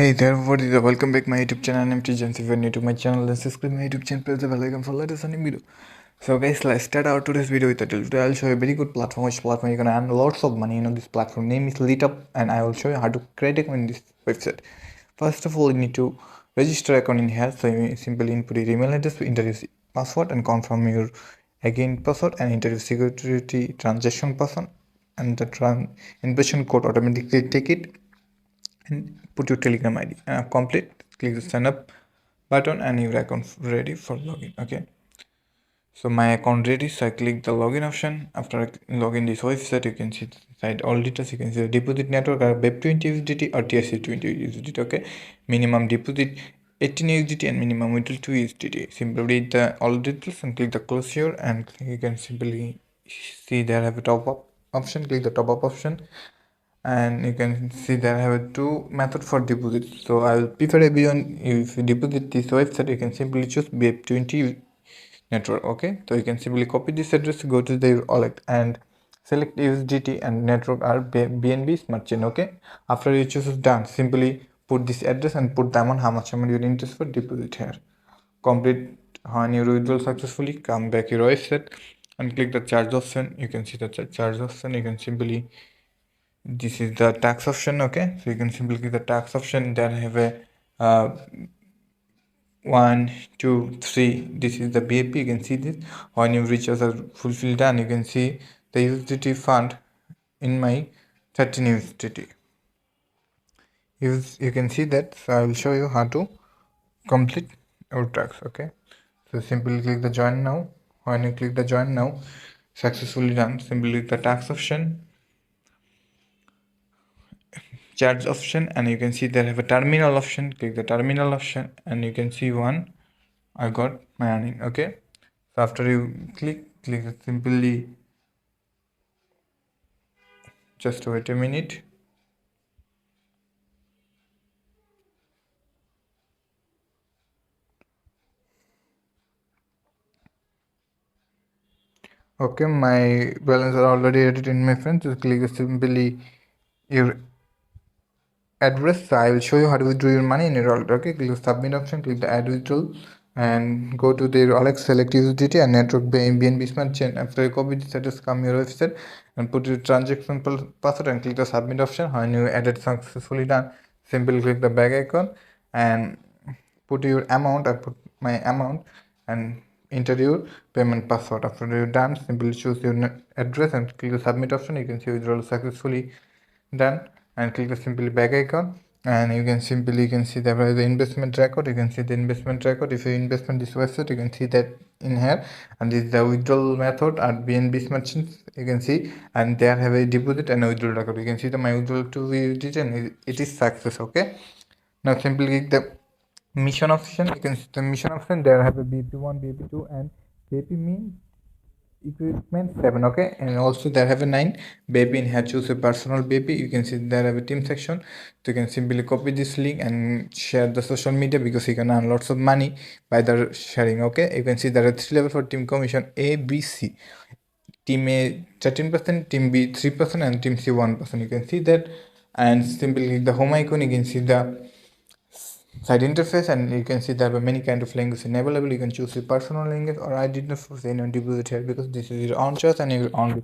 Hey there, what is up? Welcome back my YouTube channel. I'm Tijans. If you're new to my channel, then subscribe my YouTube channel, press the bell icon for latest new video. So guys, let's start out today's video with a title. Today I'll show you a very good platform, which platform you're gonna earn lots of money. This platform name is Lita, and I will show you how to create account in this website. First of all, you need to register account in here. So you simply input your email address, enter your password, and confirm your again password, and enter your security transaction password, and the invitation code automatically take it and put your telegram id complete. Click the sign up button and your account ready for login. Okay, so my account ready, so I click the login option. After I log in this website, you can see the site all details. You can see the deposit network are web20 USDT or TRC20 USDT. Okay, minimum deposit 18 USDT and minimum withdrawal 2 USDT. Simply read the all details and click the close here, and you can simply see there have a top up option. Click the top up option, and you can see that I have two methods for deposit. So I will prefer everyone, if you deposit this website, you can simply choose BF20 network. Okay, so you can simply copy this address, go to the wallet and select USDT and network are BNB smart chain. Okay, after you choose done, simply put this address and put the amount, how much amount you're interested for deposit here. Complete when you withdraw successfully, come back your website and click the charge option. You can see the charge option. You can simply, this is the tax option. Okay, so you can simply click the tax option. Then have a 1 2 3, this is the BAP. You can see this when your recharge are fulfilled done. You can see the USDT fund in my 13 USDT. You can see that. So I will show you how to complete your tax. Okay, so simply click the join now. When you click the join now, successfully done, simply click the tax option, charge option, and you can see there have a terminal option. Click the terminal option and you can see one, I got my earning. Okay, so after you click simply, just wait a minute. Okay, my balance are already added in my friends. Just click simply your address. So I will show you how to withdraw your money in your wallet. Okay, click the submit option, click the add withdrawal, and go to the wallet, select USDT and network BNB smart chain. After you copy this address, come your website and put your transaction password and click the submit option. When you added successfully done, simply click the back icon and put your amount. I put my amount and enter your payment password. After you're done, simply choose your address and click the submit option. You can see withdrawal successfully done, and click the simply back icon, and you can see the investment record. You can see the investment record. If you investment this website, you can see that in here, and this is the withdrawal method at BNB merchants. You can see, and there have a deposit and a withdrawal record. You can see the my withdrawal to USDT and it is success. Okay, now simply click the mission option. You can see the mission option. There have a BP1, BP2 and BP mean equipment 7. Okay, and also there have a 9 baby in here. Choose a personal baby. You can see there have a team section, so you can simply copy this link and share the social media, because you can earn lots of money by the sharing. Okay, you can see there are 3 levels for team commission: A, B, C. Team A 13%, team B 3%, and team C 1%. You can see that, and simply click the home icon. You can see the site interface, and you can see there are many kind of languages available. You can choose your personal language, or I did not force any deposit here because this is your own choice and your own